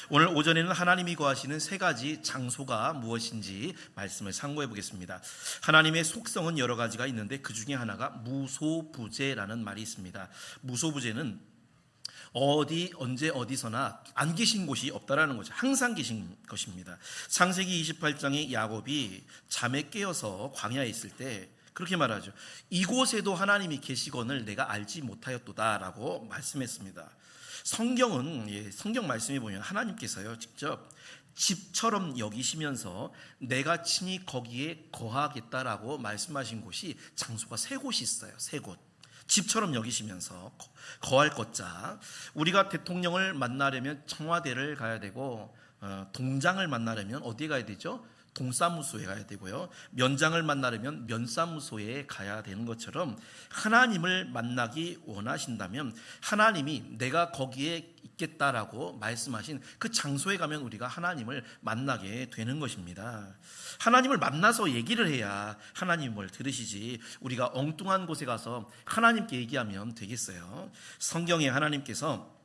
오늘 오전에는 하나님이 거하시는 세 가지 장소가 무엇인지 말씀을 상고해 보겠습니다. 하나님의 속성은 여러 가지가 있는데 그 중에 하나가 무소부재라는 말이 있습니다. 무소부재는 어디 언제 어디서나 안 계신 곳이 없다라는 거죠. 항상 계신 것입니다. 창세기 28장에 야곱이 잠에 깨어서 광야에 있을 때 그렇게 말하죠. 이곳에도 하나님이 계시거늘 내가 알지 못하였도다라고 말씀했습니다. 성경은 성경 말씀에 보면 하나님께서요 직접 집처럼 여기시면서 내가 친히 거기에 거하겠다라고 말씀하신 곳이 장소가 세 곳이 있어요. 세 곳. 집처럼 여기시면서 거할 것자. 우리가 대통령을 만나려면 청와대를 가야 되고 동장을 만나려면 어디에 가야 되죠? 동사무소에 가야 되고요. 면장을 만나려면 면사무소에 가야 되는 것처럼 하나님을 만나기 원하신다면 하나님이 내가 거기에 있겠다라고 말씀하신 그 장소에 가면 우리가 하나님을 만나게 되는 것입니다. 하나님을 만나서 얘기를 해야 하나님을 들으시지 우리가 엉뚱한 곳에 가서 하나님께 얘기하면 되겠어요. 성경에 하나님께서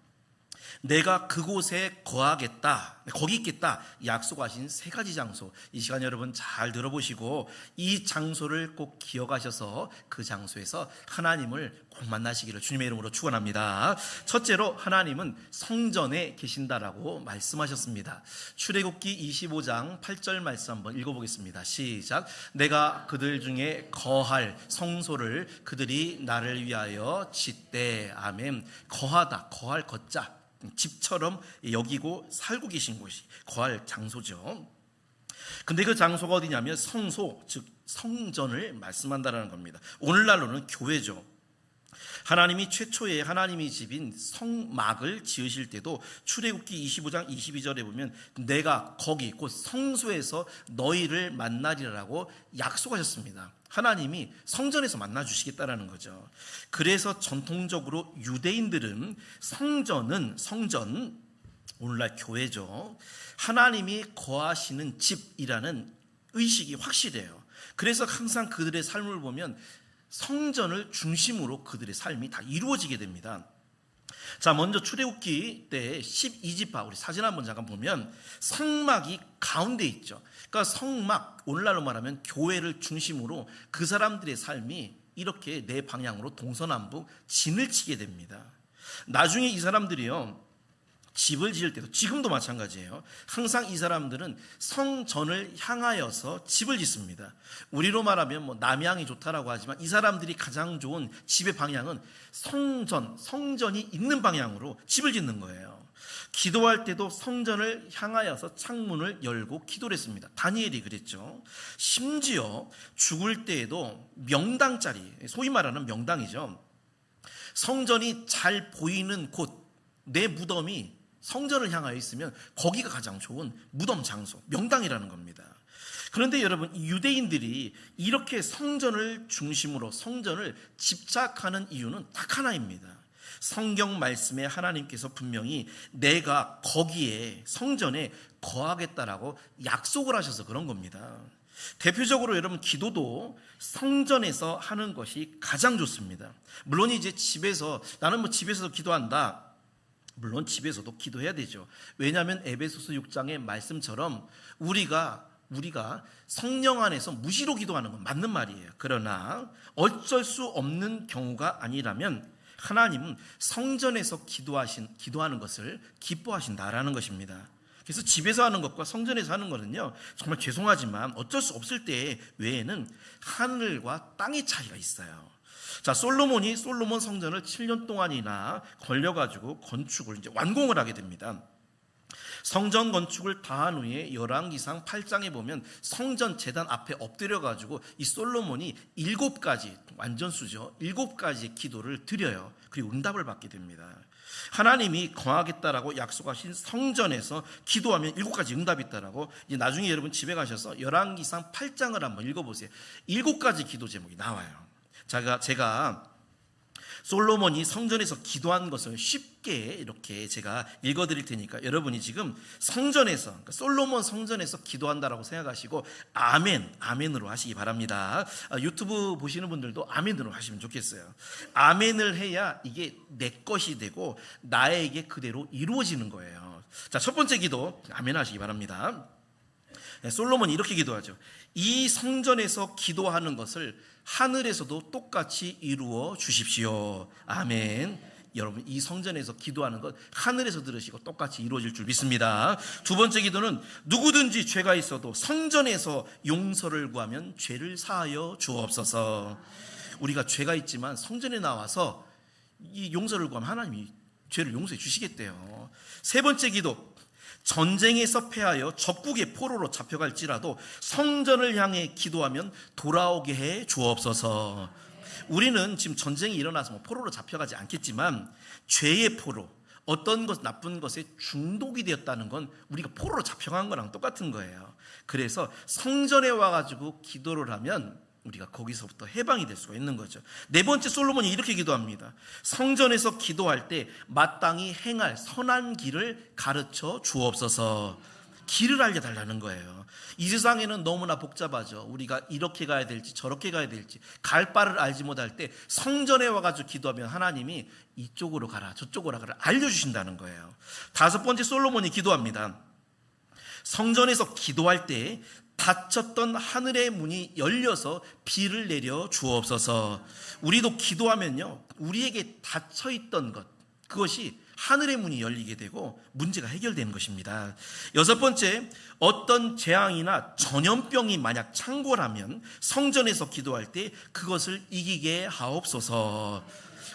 내가 그곳에 거하겠다, 거기 있겠다 약속하신 세 가지 장소, 이 시간 여러분 잘 들어보시고 이 장소를 꼭 기억하셔서 그 장소에서 하나님을 꼭 만나시기를 주님의 이름으로 축원합니다. 첫째로 하나님은 성전에 계신다라고 말씀하셨습니다. 출애굽기 25장 8절 말씀 한번 읽어보겠습니다. 시작. 내가 그들 중에 거할 성소를 그들이 나를 위하여 짓되. 아멘. 거하다, 거할 것자, 집처럼 여기고 살고 계신 곳이 거할 장소죠. 근데 그 장소가 어디냐면 성소, 즉 성전을 말씀한다는 겁니다. 오늘날로는 교회죠. 하나님이 최초에 하나님의 집인 성막을 지으실 때도 출애굽기 25장 22절에 보면 내가 거기 곧 성소에서 너희를 만나리라고 약속하셨습니다. 하나님이 성전에서 만나주시겠다라는 거죠. 그래서 전통적으로 유대인들은 성전, 오늘날 교회죠. 하나님이 거하시는 집이라는 의식이 확실해요. 그래서 항상 그들의 삶을 보면 성전을 중심으로 그들의 삶이 다 이루어지게 됩니다. 자, 먼저 출애굽기 때 12지파 우리 사진 한번 잠깐 보면 성막이 가운데 있죠. 그러니까 성막, 오늘날로 말하면 교회를 중심으로 그 사람들의 삶이 이렇게 네 방향으로 동서남북 진을 치게 됩니다. 나중에 이 사람들이요 집을 지을 때도 지금도 마찬가지예요. 항상 이 사람들은 성전을 향하여서 집을 짓습니다. 우리로 말하면 남향이 좋다라고 하지만 이 사람들이 가장 좋은 집의 방향은 성전이 있는 방향으로 집을 짓는 거예요. 기도할 때도 성전을 향하여서 창문을 열고 기도를 했습니다. 다니엘이 그랬죠. 심지어 죽을 때에도 명당 자리, 소위 말하는 명당이죠. 성전이 잘 보이는 곳, 내 무덤이 성전을 향하여 있으면 거기가 가장 좋은 무덤 장소, 명당이라는 겁니다. 그런데 여러분, 유대인들이 이렇게 성전을 중심으로 성전을 집착하는 이유는 딱 하나입니다. 성경 말씀에 하나님께서 분명히 내가 거기에 성전에 거하겠다라고 약속을 하셔서 그런 겁니다. 대표적으로 여러분 기도도 성전에서 하는 것이 가장 좋습니다. 물론 이제 집에서 나는 집에서 기도한다. 물론 집에서도 기도해야 되죠. 왜냐하면 에베소서 6장의 말씀처럼 우리가 성령 안에서 무시로 기도하는 건 맞는 말이에요. 그러나 어쩔 수 없는 경우가 아니라면 하나님은 성전에서 기도하는 것을 기뻐하신다라는 것입니다. 그래서 집에서 하는 것과 성전에서 하는 것은요 정말 죄송하지만 어쩔 수 없을 때 외에는 하늘과 땅의 차이가 있어요. 자, 솔로몬 성전을 7년 동안이나 걸려가지고 건축을 이제 완공을 하게 됩니다. 성전 건축을 다 한 후에 열왕기상 8장에 보면 성전 제단 앞에 엎드려가지고 이 솔로몬이 7가지, 완전수죠, 7가지 기도를 드려요. 그리고 응답을 받게 됩니다. 하나님이 거하겠다라고 약속하신 성전에서 기도하면 7가지 응답이 있다라고 이제 나중에 여러분 집에 가셔서 열왕기상 8장을 한번 읽어보세요. 7가지 기도 제목이 나와요. 제가 솔로몬이 성전에서 기도한 것을 쉽게 이렇게 제가 읽어드릴 테니까 여러분이 지금 성전에서, 그러니까 솔로몬 성전에서 기도한다라고 생각하시고 아멘으로 하시기 바랍니다. 유튜브 보시는 분들도 아멘으로 하시면 좋겠어요. 아멘을 해야 이게 내 것이 되고 나에게 그대로 이루어지는 거예요. 자, 첫 번째 기도 아멘 하시기 바랍니다. 솔로몬이 이렇게 기도하죠. 이 성전에서 기도하는 것을 하늘에서도 똑같이 이루어 주십시오. 아멘. 여러분, 이 성전에서 기도하는 것 하늘에서 들으시고 똑같이 이루어질 줄 믿습니다. 두 번째 기도는 누구든지 죄가 있어도 성전에서 용서를 구하면 죄를 사하여 주옵소서. 우리가 죄가 있지만 성전에 나와서 이 용서를 구하면 하나님이 죄를 용서해 주시겠대요. 세 번째 기도, 전쟁에서 패하여 적국의 포로로 잡혀갈지라도 성전을 향해 기도하면 돌아오게 해 주옵소서. 우리는 지금 전쟁이 일어나서 포로로 잡혀가지 않겠지만 죄의 포로, 어떤 것 나쁜 것에 중독이 되었다는 건 우리가 포로로 잡혀간 거랑 똑같은 거예요. 그래서 성전에 와가지고 기도를 하면 우리가 거기서부터 해방이 될 수가 있는 거죠. 네 번째, 솔로몬이 이렇게 기도합니다. 성전에서 기도할 때 마땅히 행할 선한 길을 가르쳐 주옵소서. 길을 알려달라는 거예요. 이 세상에는 너무나 복잡하죠. 우리가 이렇게 가야 될지 저렇게 가야 될지 갈 바를 알지 못할 때 성전에 와가지고 기도하면 하나님이 이쪽으로 가라 저쪽으로 가라 알려주신다는 거예요. 다섯 번째, 솔로몬이 기도합니다. 성전에서 기도할 때 닫혔던 하늘의 문이 열려서 비를 내려 주옵소서. 우리도 기도하면요, 우리에게 닫혀있던 것, 그것이 하늘의 문이 열리게 되고 문제가 해결되는 것입니다. 여섯 번째, 어떤 재앙이나 전염병이 만약 창궐하면 성전에서 기도할 때 그것을 이기게 하옵소서.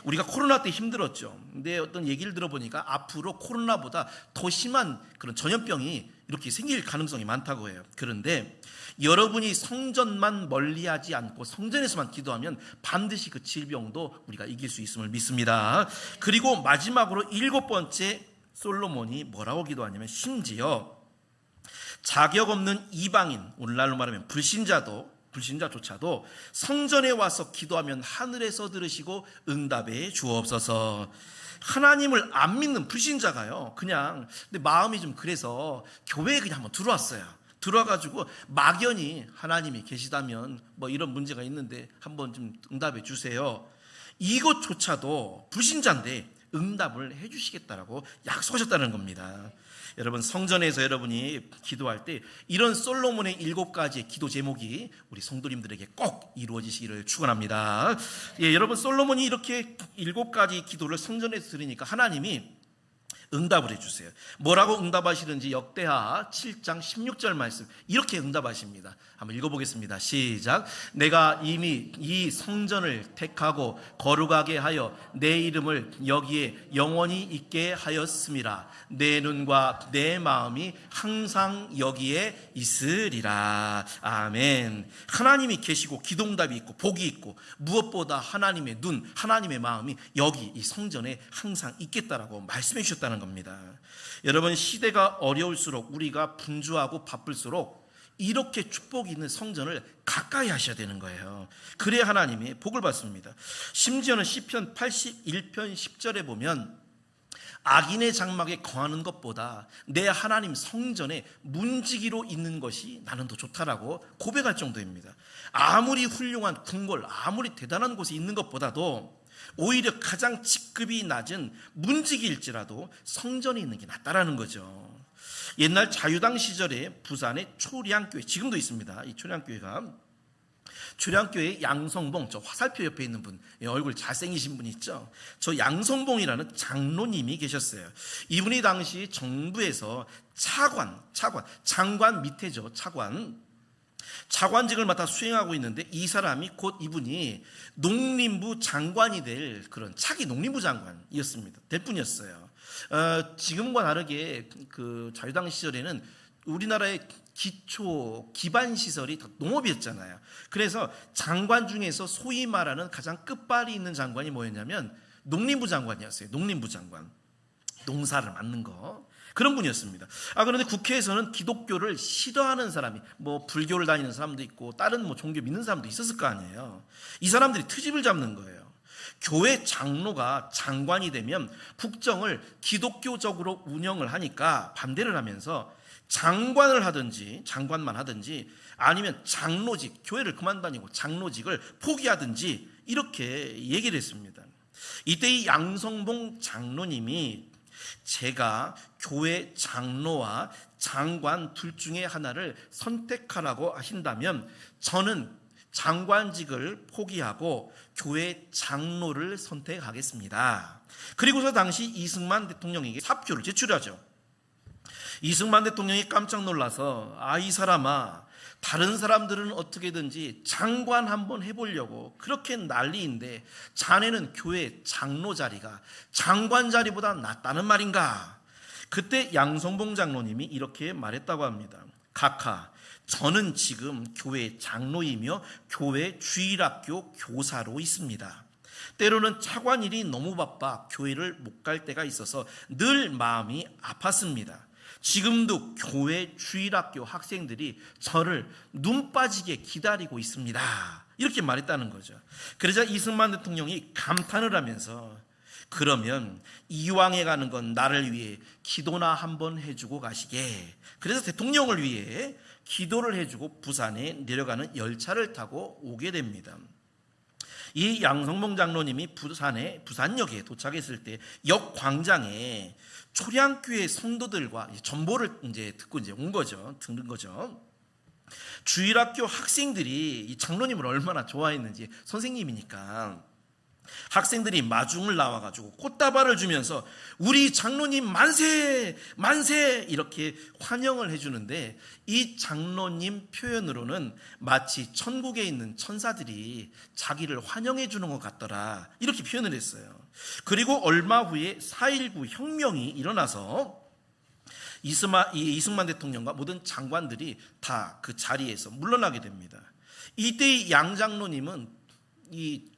우리가 코로나 때 힘들었죠. 근데 어떤 얘기를 들어보니까 앞으로 코로나보다 더 심한 그런 전염병이 이렇게 생길 가능성이 많다고 해요. 그런데 여러분이 성전만 멀리하지 않고 성전에서만 기도하면 반드시 그 질병도 우리가 이길 수 있음을 믿습니다. 그리고 마지막으로 일곱 번째, 솔로몬이 뭐라고 기도하냐면 심지어 자격 없는 이방인, 오늘날로 말하면 불신자조차도 성전에 와서 기도하면 하늘에서 들으시고 응답해 주옵소서. 하나님을 안 믿는 불신자가요, 그냥 근데 마음이 좀 그래서 교회에 그냥 한번 들어와가지고 막연히 하나님이 계시다면 뭐 이런 문제가 있는데 한번 좀 응답해 주세요. 이것조차도 불신자인데 응답을 해 주시겠다라고 약속하셨다는 겁니다. 여러분, 성전에서 여러분이 기도할 때 이런 솔로몬의 7가지의 기도 제목이 우리 성도님들에게 꼭 이루어지시기를 축원합니다. 여러분, 솔로몬이 이렇게 7가지 기도를 성전에서 드리니까 하나님이 응답을 해주세요. 뭐라고 응답하시는지 역대하 7장 16절 말씀 이렇게 응답하십니다. 한번 읽어보겠습니다. 시작. 내가 이미 이 성전을 택하고 거룩하게 하여 내 이름을 여기에 영원히 있게 하였음이라. 내 눈과 내 마음이 항상 여기에 있으리라. 아멘. 하나님이 계시고 기도응답이 있고 복이 있고 무엇보다 하나님의 눈, 하나님의 마음이 여기 이 성전에 항상 있겠다라고 말씀해 주셨다는 겁니다. 여러분, 시대가 어려울수록 우리가 분주하고 바쁠수록 이렇게 축복이 있는 성전을 가까이 하셔야 되는 거예요. 그래야 하나님이 복을 받습니다. 심지어는 시편 81편 10절에 보면 악인의 장막에 거하는 것보다 내 하나님 성전에 문지기로 있는 것이 나는 더 좋다라고 고백할 정도입니다. 아무리 훌륭한 궁궐, 아무리 대단한 곳에 있는 것보다도 오히려 가장 직급이 낮은 문지기일지라도 성전에 있는 게 낫다라는 거죠. 옛날 자유당 시절에 부산의 초량교회, 지금도 있습니다. 이 초량교회 양성봉, 저 화살표 옆에 있는 분, 얼굴 잘생기신 분 있죠. 저 양성봉이라는 장로님이 계셨어요. 이분이 당시 정부에서 장관 밑에죠. 차관직을 맡아 수행하고 있는데 이 사람이 곧 이분이 농림부 장관이 될 그런 차기 농림부 장관이었습니다. 될 뿐이었어요. 지금과 다르게 그 자유당 시절에는 우리나라의 기반 시설이 다 농업이었잖아요. 그래서 장관 중에서 소위 말하는 가장 끝발이 있는 장관이 뭐였냐면 농림부 장관이었어요. 농림부 장관, 농사를 맡는 거. 그런 분이었습니다. 그런데 국회에서는 기독교를 싫어하는 사람이, 뭐 불교를 다니는 사람도 있고 다른 뭐 종교 믿는 사람도 있었을 거 아니에요. 이 사람들이 트집을 잡는 거예요. 교회 장로가 장관이 되면 국정을 기독교적으로 운영을 하니까 반대를 하면서 장관만 하든지 아니면 장로직, 교회를 그만 다니고 장로직을 포기하든지 이렇게 얘기를 했습니다. 이때 이 양성봉 장로님이 제가 교회 장로와 장관 둘 중에 하나를 선택하라고 하신다면 저는 장관직을 포기하고 교회 장로를 선택하겠습니다. 그리고서 당시 이승만 대통령에게 사표를 제출하죠. 이승만 대통령이 깜짝 놀라서 이 사람아, 다른 사람들은 어떻게든지 장관 한번 해보려고 그렇게 난리인데 자네는 교회 장로 자리가 장관 자리보다 낫다는 말인가? 그때 양성봉 장로님이 이렇게 말했다고 합니다. 각하, 저는 지금 교회 장로이며 교회 주일학교 교사로 있습니다. 때로는 차관일이 너무 바빠 교회를 못 갈 때가 있어서 늘 마음이 아팠습니다. 지금도 교회 주일학교 학생들이 저를 눈 빠지게 기다리고 있습니다. 이렇게 말했다는 거죠. 그러자 이승만 대통령이 감탄을 하면서 그러면 이왕에 가는 건 나를 위해 기도나 한번 해주고 가시게. 그래서 대통령을 위해 기도를 해주고 부산에 내려가는 열차를 타고 오게 됩니다. 이 양성봉 장로님이 부산역에 도착했을 때 역 광장에 초량교회 성도들과 전보를 듣고 온 거죠. 듣는 거죠. 주일학교 학생들이 이 장로님을 얼마나 좋아했는지, 선생님이니까 학생들이 마중을 나와가지고 꽃다발을 주면서 우리 장로님 만세 만세 이렇게 환영을 해주는데, 이 장로님 표현으로는 마치 천국에 있는 천사들이 자기를 환영해 주는 것 같더라, 이렇게 표현을 했어요. 그리고 얼마 후에 4.19 혁명이 일어나서 이승만 대통령과 모든 장관들이 다 그 자리에서 물러나게 됩니다. 이때 양 장로님은 이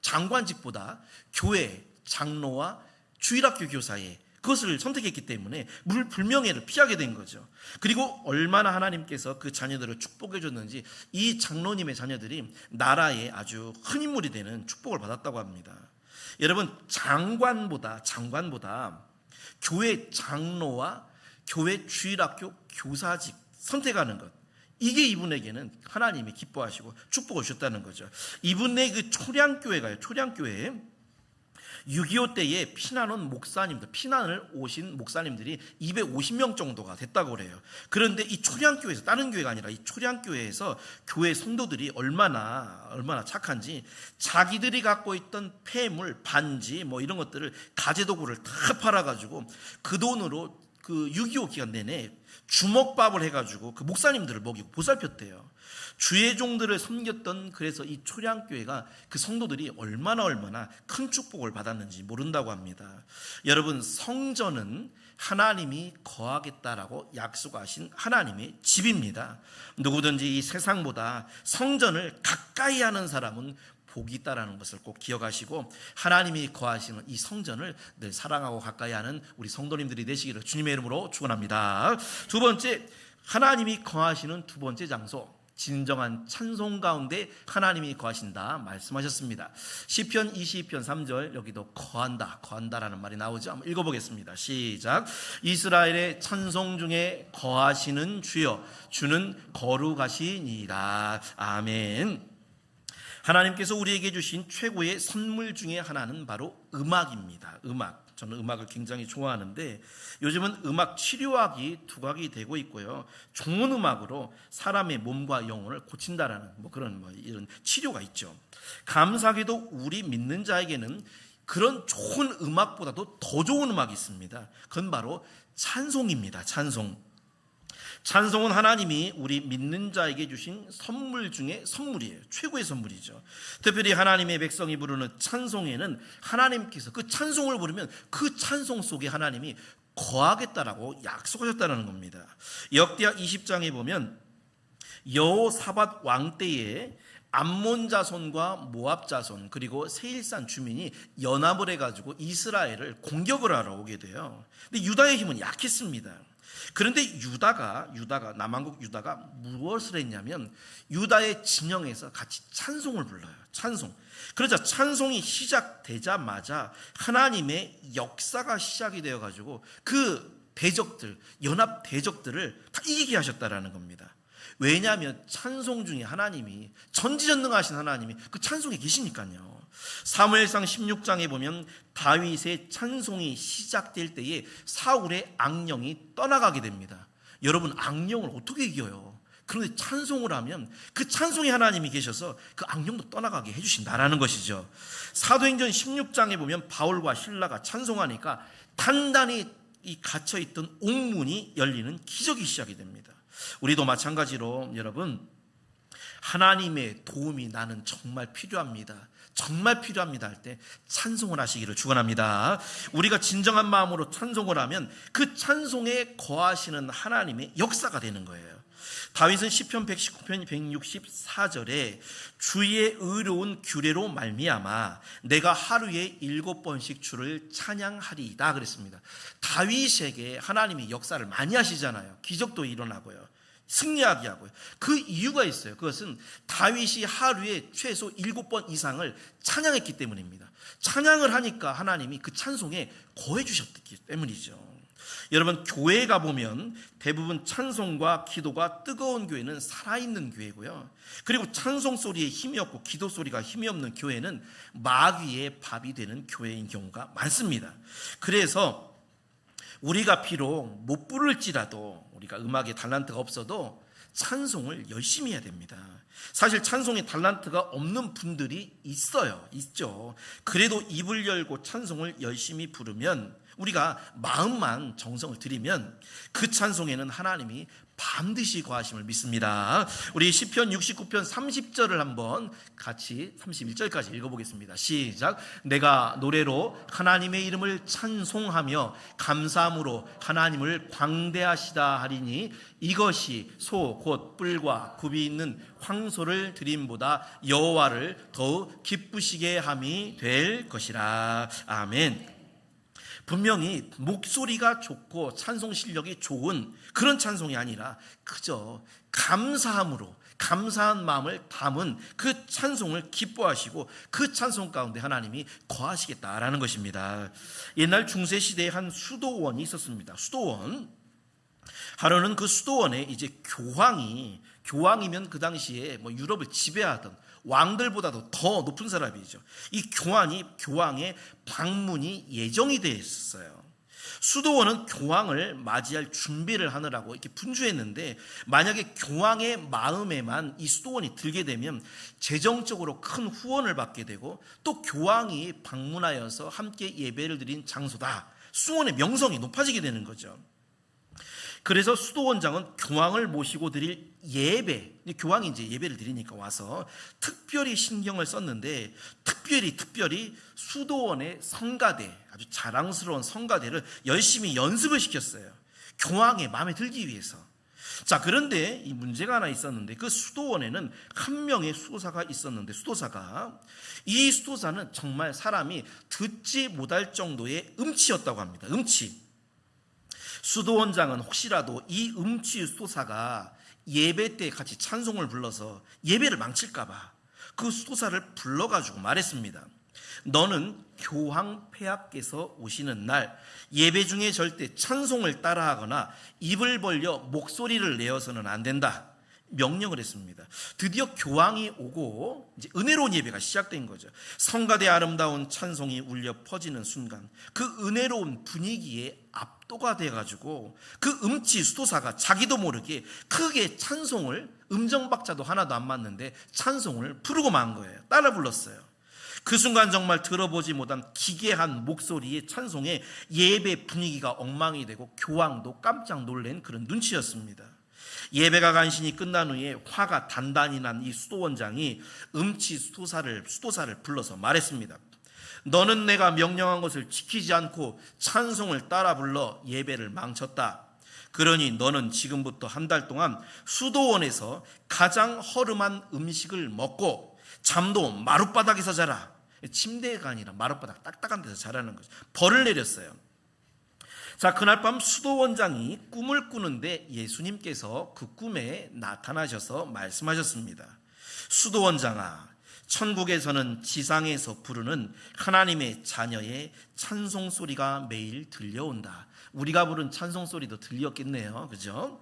장관직보다 교회 장로와 주일학교 교사의 그것을 선택했기 때문에 불명예를 피하게 된 거죠. 그리고 얼마나 하나님께서 그 자녀들을 축복해 줬는지 이 장로님의 자녀들이 나라에 아주 큰 인물이 되는 축복을 받았다고 합니다. 여러분, 장관보다 교회 장로와 교회 주일학교 교사직 선택하는 것, 이게 이분에게는 하나님이 기뻐하시고 축복을 주셨다는 거죠. 이분의 그 초량교회가요, 초량교회 6.25 때에 피난을 오신 목사님들이 250명 정도가 됐다고 그래요. 그런데 이 초량교회에서, 다른 교회가 아니라 이 초량교회에서 교회 성도들이 얼마나 착한지 자기들이 갖고 있던 폐물, 반지 이런 것들을, 가재도구를 다 팔아가지고 그 돈으로 그 6.25 기간 내내 주먹밥을 해가지고 그 목사님들을 먹이고 보살폈대요. 주의 종들을 섬겼던, 그래서 이 초량교회가 그 성도들이 얼마나 큰 축복을 받았는지 모른다고 합니다. 여러분, 성전은 하나님이 거하겠다라고 약속하신 하나님의 집입니다. 누구든지 이 세상보다 성전을 가까이 하는 사람은 복이 있다라는 것을 꼭 기억하시고, 하나님이 거하시는 이 성전을 늘 사랑하고 가까이 하는 우리 성도님들이 되시기를 주님의 이름으로 축원합니다. 두 번째, 하나님이 거하시는 두 번째 장소, 진정한 찬송 가운데 하나님이 거하신다 말씀하셨습니다. 시편 22편 3절, 여기도 거한다라는 말이 나오죠. 한번 읽어보겠습니다. 시작. 이스라엘의 찬송 중에 거하시는 주여, 주는 거룩하시니라. 아멘. 하나님께서 우리에게 주신 최고의 선물 중에 하나는 바로 음악입니다. 음악. 저는 음악을 굉장히 좋아하는데 요즘은 음악 치료학이 두각이 되고 있고요. 좋은 음악으로 사람의 몸과 영혼을 고친다라는 이런 치료가 있죠. 감사하게도 우리 믿는 자에게는 그런 좋은 음악보다도 더 좋은 음악이 있습니다. 그건 바로 찬송입니다. 찬송은 하나님이 우리 믿는 자에게 주신 선물 중에 선물이에요. 최고의 선물이죠. 특별히 하나님의 백성이 부르는 찬송에는 하나님께서 그 찬송을 부르면 그 찬송 속에 하나님이 거하겠다라고 약속하셨다는 겁니다. 역대하 20장에 보면 여호사밧 왕 때에 암몬 자손과 모압 자손 그리고 세일산 주민이 연합을 해가지고 이스라엘을 공격을 하러 오게 돼요. 근데 유다의 힘은 약했습니다. 그런데 남한국 유다가 무엇을 했냐면 유다의 진영에서 같이 찬송을 불러요. 그러자 찬송이 시작되자마자 하나님의 역사가 시작이 되어가지고 그 대적들, 연합 대적들을 다 이기게 하셨다라는 겁니다. 왜냐하면 찬송 중에 하나님이, 전지전능하신 하나님이 그 찬송에 계시니까요. 사무엘상 16장에 보면 다윗의 찬송이 시작될 때에 사울의 악령이 떠나가게 됩니다. 여러분, 악령을 어떻게 이겨요? 그런데 찬송을 하면 그 찬송에 하나님이 계셔서 그 악령도 떠나가게 해주신다라는 것이죠. 사도행전 16장에 보면 바울과 실라가 찬송하니까 단단히 이 갇혀있던 옥문이 열리는 기적이 시작이 됩니다. 우리도 마찬가지로 여러분, 하나님의 도움이 나는 정말 필요합니다, 정말 필요합니다 할 때 찬송을 하시기를 축원합니다. 우리가 진정한 마음으로 찬송을 하면 그 찬송에 거하시는 하나님의 역사가 되는 거예요. 다윗은 시편 119편 164절에 주의 의로운 규례로 말미암아 내가 하루에 7번씩 주를 찬양하리이다 그랬습니다. 다윗에게 하나님이 역사를 많이 하시잖아요. 기적도 일어나고요, 승리하게 하고요. 그 이유가 있어요. 그것은 다윗이 하루에 최소 7번 이상을 찬양했기 때문입니다. 찬양을 하니까 하나님이 그 찬송에 거해 주셨기 때문이죠. 여러분, 교회에 가보면 대부분 찬송과 기도가 뜨거운 교회는 살아있는 교회고요, 그리고 찬송 소리에 힘이 없고 기도 소리가 힘이 없는 교회는 마귀의 밥이 되는 교회인 경우가 많습니다. 그래서 우리가 비록 못 부를지라도, 우리가 음악에 달란트가 없어도 찬송을 열심히 해야 됩니다. 사실 찬송에 달란트가 없는 분들이 있죠. 그래도 입을 열고 찬송을 열심히 부르면, 우리가 마음만 정성을 들이면 그 찬송에는 하나님이 반드시 거하심을 믿습니다. 우리 시편 69편 30절을 한번 같이 31절까지 읽어보겠습니다. 시작. 내가 노래로 하나님의 이름을 찬송하며 감사함으로 하나님을 광대하시다 하리니 이것이 소 곧 뿔과 굽이 있는 황소를 드림보다 여호와를 더욱 기쁘시게 함이 될 것이라. 아멘. 분명히 목소리가 좋고 찬송 실력이 좋은 그런 찬송이 아니라 그저 감사함으로, 감사한 마음을 담은 그 찬송을 기뻐하시고 그 찬송 가운데 하나님이 거하시겠다라는 것입니다. 옛날 중세시대에 한 수도원이 있었습니다. 수도원. 하루는 그 수도원에 이제 교황이면 그 당시에 유럽을 지배하던 왕들보다도 더 높은 사람이죠. 이 교황의 방문이 예정이 되어 있었어요. 수도원은 교황을 맞이할 준비를 하느라고 이렇게 분주했는데, 만약에 교황의 마음에만 이 수도원이 들게 되면 재정적으로 큰 후원을 받게 되고, 또 교황이 방문하여서 함께 예배를 드린 장소다, 수도원의 명성이 높아지게 되는 거죠. 그래서 수도원장은 교황을 모시고 드릴 예배, 교황이 이제 예배를 드리니까 와서 특별히 신경을 썼는데, 특별히 수도원의 성가대, 아주 자랑스러운 성가대를 열심히 연습을 시켰어요. 교황의 마음에 들기 위해서. 자, 그런데 이 문제가 하나 있었는데, 그 수도원에는 한 명의 수도사가 있었는데, 이 수도사는 정말 사람이 듣지 못할 정도의 음치였다고 합니다. 음치. 수도원장은 혹시라도 이 음치 수도사가 예배 때 같이 찬송을 불러서 예배를 망칠까봐 그 수도사를 불러가지고 말했습니다. 너는 교황 폐하께서 오시는 날 예배 중에 절대 찬송을 따라하거나 입을 벌려 목소리를 내어서는 안 된다, 명령을 했습니다. 드디어 교황이 오고 이제 은혜로운 예배가 시작된 거죠. 성가대 아름다운 찬송이 울려 퍼지는 순간 그 은혜로운 분위기에 압도가 돼가지고 그 음치 수도사가 자기도 모르게 크게 찬송을, 음정박자도 하나도 안 맞는데 찬송을 부르고 만 거예요. 따라 불렀어요. 그 순간 정말 들어보지 못한 기괴한 목소리의 찬송에 예배 분위기가 엉망이 되고 교황도 깜짝 놀란 그런 눈치였습니다. 예배가 간신히 끝난 후에 화가 단단히 난 이 수도원장이 음치 수도사를 불러서 말했습니다. 너는 내가 명령한 것을 지키지 않고 찬송을 따라 불러 예배를 망쳤다. 그러니 너는 지금부터 한 달 동안 수도원에서 가장 허름한 음식을 먹고 잠도 마룻바닥에서 자라. 침대가 아니라 마룻바닥 딱딱한 데서 자라는 거죠. 벌을 내렸어요. 자, 그날 밤 수도원장이 꿈을 꾸는데 예수님께서 그 꿈에 나타나셔서 말씀하셨습니다. 수도원장아, 천국에서는 지상에서 부르는 하나님의 자녀의 찬송 소리가 매일 들려온다. 우리가 부른 찬송 소리도 들렸겠네요, 그죠?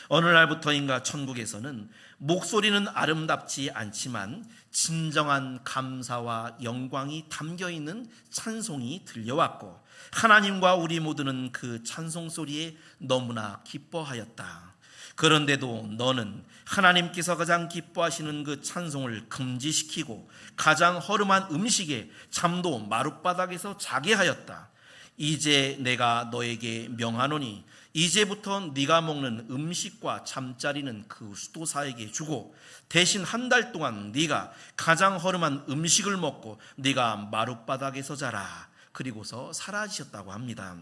어느 날부터인가 천국에서는 목소리는 아름답지 않지만 진정한 감사와 영광이 담겨있는 찬송이 들려왔고, 하나님과 우리 모두는 그 찬송 소리에 너무나 기뻐하였다. 그런데도 너는 하나님께서 가장 기뻐하시는 그 찬송을 금지시키고 가장 허름한 음식에 잠도 마룻바닥에서 자게 하였다. 이제 내가 너에게 명하노니 이제부터 네가 먹는 음식과 잠자리는 그 수도사에게 주고, 대신 한 달 동안 네가 가장 허름한 음식을 먹고 네가 마룻바닥에서 자라. 그리고서 사라지셨다고 합니다.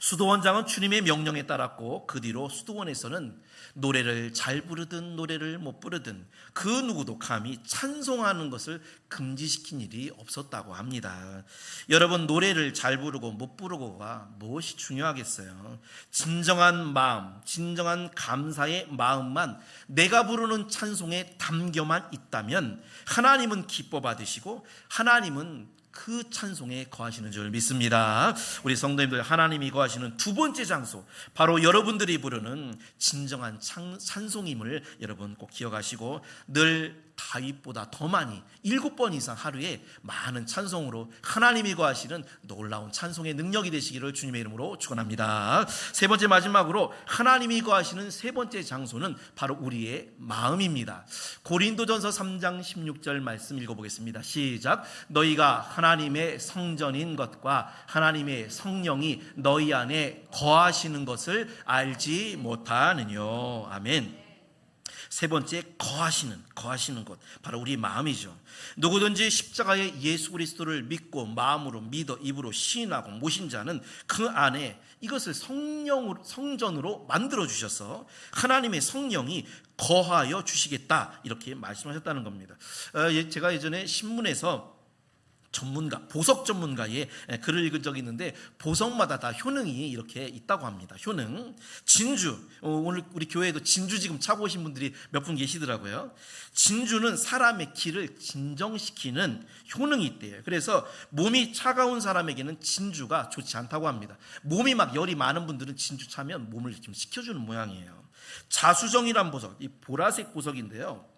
수도원장은 주님의 명령에 따랐고, 그 뒤로 수도원에서는 노래를 잘 부르든 노래를 못 부르든 그 누구도 감히 찬송하는 것을 금지시킨 일이 없었다고 합니다. 여러분, 노래를 잘 부르고 못 부르고가 무엇이 중요하겠어요? 진정한 마음, 진정한 감사의 마음만 내가 부르는 찬송에 담겨만 있다면 하나님은 기뻐 받으시고 하나님은 그 찬송에 거하시는 줄 믿습니다. 우리 성도님들, 하나님이 거하시는 두 번째 장소, 바로 여러분들이 부르는 진정한 찬송임을 여러분 꼭 기억하시고, 늘 다윗보다 더 많이 7번 이상 하루에 많은 찬송으로 하나님이 거하시는 놀라운 찬송의 능력이 되시기를 주님의 이름으로 축원합니다. 세 번째, 마지막으로 하나님이 거하시는 세 번째 장소는 바로 우리의 마음입니다. 고린도전서 3장 16절 말씀 읽어보겠습니다. 시작. 너희가 하나님의 성전인 것과 하나님의 성령이 너희 안에 거하시는 것을 알지 못하느뇨. 아멘. 세 번째, 거하시는 것, 바로 우리 마음이죠. 누구든지 십자가의 예수 그리스도를 믿고 마음으로 믿어 입으로 시인하고 모신 자는 그 안에 이것을 성전으로 만들어 주셔서 하나님의 성령이 거하여 주시겠다, 이렇게 말씀하셨다는 겁니다. 제가 예전에 신문에서 보석 전문가의 글을 읽은 적이 있는데, 보석마다 다 효능이 이렇게 있다고 합니다. 효능. 진주, 오늘 우리 교회에도 진주 지금 차고 오신 분들이 몇 분 계시더라고요. 진주는 사람의 기를 진정시키는 효능이 있대요. 그래서 몸이 차가운 사람에게는 진주가 좋지 않다고 합니다. 몸이 막 열이 많은 분들은 진주 차면 몸을 좀 식혀주는 모양이에요. 자수정이란 보석, 이 보라색 보석인데요,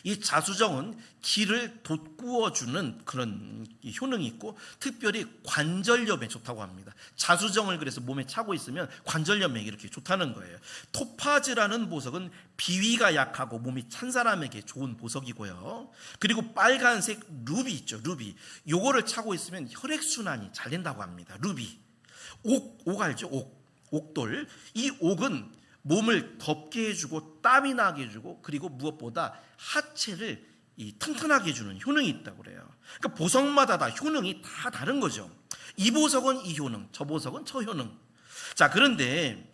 이 자수정은 기를 돋구어주는 그런 효능이 있고, 특별히 관절염에 좋다고 합니다. 자수정을 그래서 몸에 차고 있으면 관절염에 이렇게 좋다는 거예요. 토파즈라는 보석은 비위가 약하고 몸이 찬 사람에게 좋은 보석이고요. 그리고 빨간색 루비 있죠, 루비. 요거를 차고 있으면 혈액순환이 잘 된다고 합니다. 루비. 옥 알죠? 옥돌. 이 옥은 몸을 덥게 해주고 땀이 나게 해주고, 그리고 무엇보다 하체를 튼튼하게 해주는 효능이 있다고 그래요. 그러니까 보석마다 다 효능이 다 다른 거죠. 이 보석은 이 효능, 저 보석은 저 효능. 자, 그런데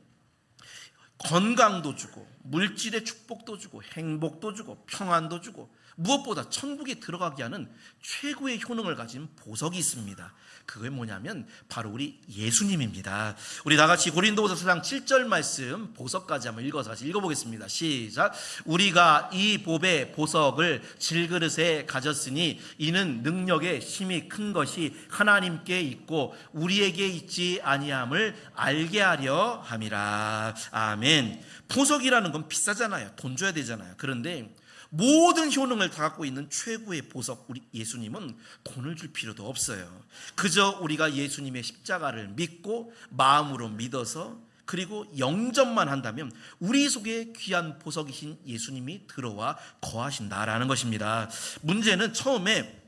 건강도 주고 물질의 축복도 주고 행복도 주고 평안도 주고, 무엇보다 천국에 들어가게 하는 최고의 효능을 가진 보석이 있습니다. 그게 뭐냐면 바로 우리 예수님입니다. 우리 다같이 고린도후서 4장 7절 말씀 보석까지 한번 읽어보겠습니다. 시작. 우리가 이 보배 보석을 질그릇에 가졌으니 이는 능력의 힘이 큰 것이 하나님께 있고 우리에게 있지 아니함을 알게 하려 함이라. 아멘. 보석이라는 건 비싸잖아요. 돈 줘야 되잖아요. 그런데 모든 효능을 다 갖고 있는 최고의 보석, 우리 예수님은 돈을 줄 필요도 없어요. 그저 우리가 예수님의 십자가를 믿고 마음으로 믿어서, 그리고 영접만 한다면 우리 속에 귀한 보석이신 예수님이 들어와 거하신다라는 것입니다. 문제는 처음에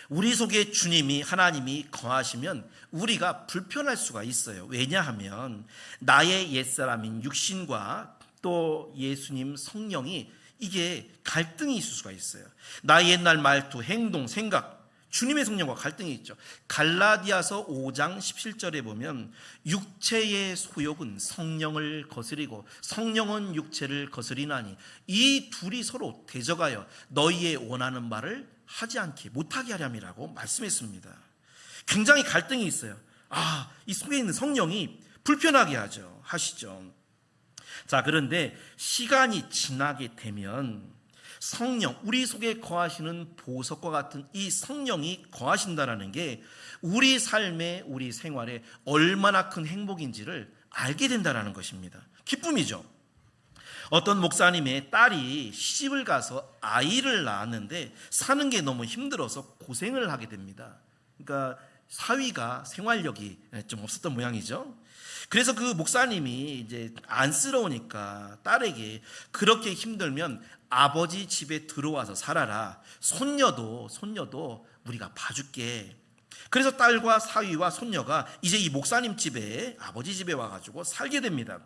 우리 속에 주님이, 하나님이 거하시면 우리가 불편할 수가 있어요. 왜냐하면 나의 옛사람인 육신과 또 예수님 성령이, 이게 갈등이 있을 수가 있어요. 나의 옛날 말투, 행동, 생각, 주님의 성령과 갈등이 있죠. 갈라디아서 5장 17절에 보면 육체의 소욕은 성령을 거스리고 성령은 육체를 거스리나니 이 둘이 서로 대적하여 너희의 원하는 말을 하지 않게 못하게 하렴이라고 말씀했습니다. 굉장히 갈등이 있어요. 이 속에 있는 성령이 불편하게 하시죠. 자, 그런데 시간이 지나게 되면 성령, 우리 속에 거하시는 보석과 같은 이 성령이 거하신다는 게 우리 삶에, 우리 생활에 얼마나 큰 행복인지를 알게 된다는 것입니다. 기쁨이죠. 어떤 목사님의 딸이 시집을 가서 아이를 낳았는데 사는 게 너무 힘들어서 고생을 하게 됩니다. 그러니까 사위가 생활력이 좀 없었던 모양이죠. 그래서 그 목사님이 이제 안쓰러우니까 딸에게 그렇게 힘들면 아버지 집에 들어와서 살아라. 손녀도 우리가 봐줄게. 그래서 딸과 사위와 손녀가 이제 이 목사님 집에, 아버지 집에 와가지고 살게 됩니다.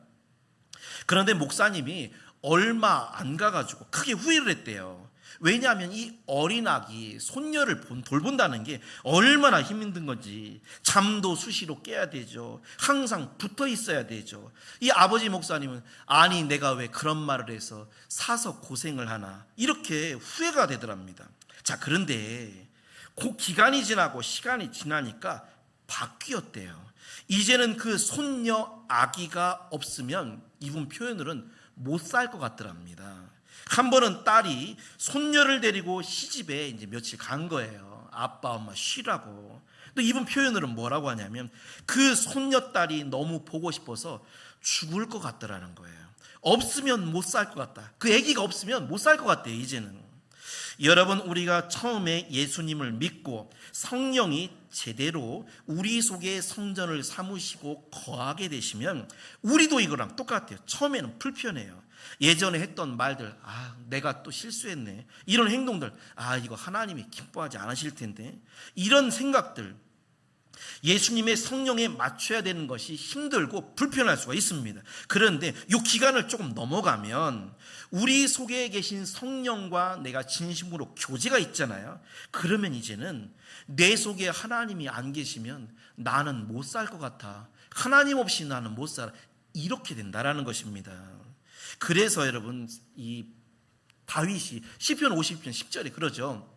그런데 목사님이 얼마 안 가가지고 크게 후회를 했대요. 왜냐하면 이 어린아기 손녀를 돌본다는 게 얼마나 힘든 건지, 잠도 수시로 깨야 되죠. 항상 붙어 있어야 되죠. 이 아버지 목사님은 아니 내가 왜 그런 말을 해서 사서 고생을 하나, 이렇게 후회가 되더랍니다. 자, 그런데 그 기간이 지나고 시간이 지나니까 바뀌었대요. 이제는 그 손녀 아기가 없으면 이분 표현으로는 못 살 것 같더랍니다. 한 번은 딸이 손녀를 데리고 시집에 이제 며칠 간 거예요. 아빠 엄마 쉬라고. 또 이분 표현으로는 뭐라고 하냐면 그 손녀딸이 너무 보고 싶어서 죽을 것 같더라는 거예요. 없으면 못 살 것 같다. 그 아기가 없으면 못 살 것 같대요. 이제는. 여러분, 우리가 처음에 예수님을 믿고 성령이 제대로 우리 속에 성전을 삼으시고 거하게 되시면 우리도 이거랑 똑같아요. 처음에는 불편해요. 예전에 했던 말들, 내가 또 실수했네, 이런 행동들, 이거 하나님이 기뻐하지 않으실 텐데, 이런 생각들, 예수님의 성령에 맞춰야 되는 것이 힘들고 불편할 수가 있습니다. 그런데 이 기간을 조금 넘어가면 우리 속에 계신 성령과 내가 진심으로 교제가 있잖아요. 그러면 이제는 내 속에 하나님이 안 계시면 나는 못 살 것 같아, 하나님 없이 나는 못 살아, 이렇게 된다라는 것입니다. 그래서 여러분, 이 다윗이 시편 50편 10절에 그러죠.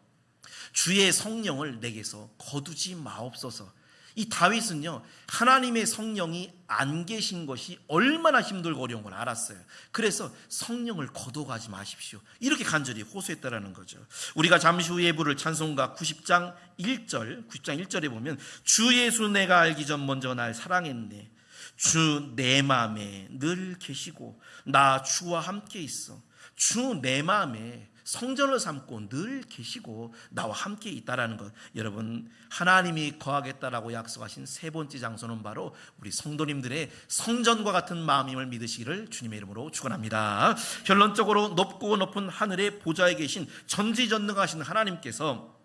주의 성령을 내게서 거두지 마옵소서. 이 다윗은요, 하나님의 성령이 안 계신 것이 얼마나 힘들고 어려운 걸 알았어요. 그래서 성령을 거둬가지 마십시오, 이렇게 간절히 호소했다라는 거죠. 우리가 잠시 후에 부를 찬송가 90장 1절에 보면 주 예수 내가 알기 전 먼저 날 사랑했네. 주 내 마음에 늘 계시고 나 주와 함께 있어. 주 내 마음에 성전을 삼고 늘 계시고 나와 함께 있다라는 것. 여러분, 하나님이 거하겠다라고 약속하신 세 번째 장소는 바로 우리 성도님들의 성전과 같은 마음임을 믿으시기를 주님의 이름으로 축원합니다. 결론적으로 높고 높은 하늘의 보좌에 계신 전지전능하신 하나님께서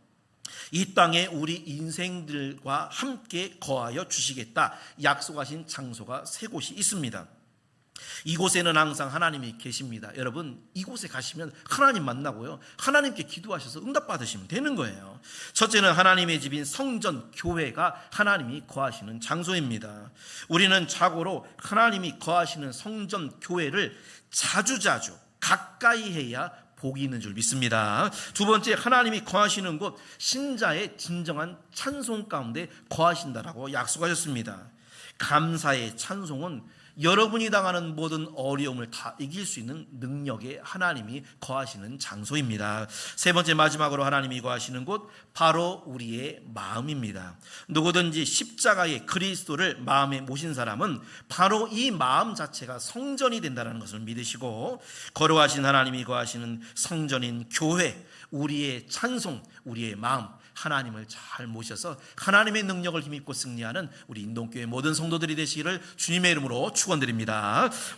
이 땅에 우리 인생들과 함께 거하여 주시겠다 약속하신 장소가 세 곳이 있습니다. 이곳에는 항상 하나님이 계십니다. 여러분, 이곳에 가시면 하나님 만나고요, 하나님께 기도하셔서 응답받으시면 되는 거예요. 첫째는 하나님의 집인 성전, 교회가 하나님이 거하시는 장소입니다. 우리는 자고로 하나님이 거하시는 성전, 교회를 자주자주 가까이 해야 복이 있는 줄 믿습니다. 두 번째, 하나님이 거하시는 곳, 신자의 진정한 찬송 가운데 거하신다라고 약속하셨습니다. 감사의 찬송은 여러분이 당하는 모든 어려움을 다 이길 수 있는 능력의 하나님이 거하시는 장소입니다. 세 번째, 마지막으로 하나님이 거하시는 곳, 바로 우리의 마음입니다. 누구든지 십자가의 그리스도를 마음에 모신 사람은 바로 이 마음 자체가 성전이 된다는 것을 믿으시고, 거룩하신 하나님이 거하시는 성전인 교회, 우리의 찬송, 우리의 마음, 하나님을 잘 모셔서 하나님의 능력을 힘입고 승리하는 우리 인동교회 모든 성도들이 되시기를 주님의 이름으로 축원드립니다.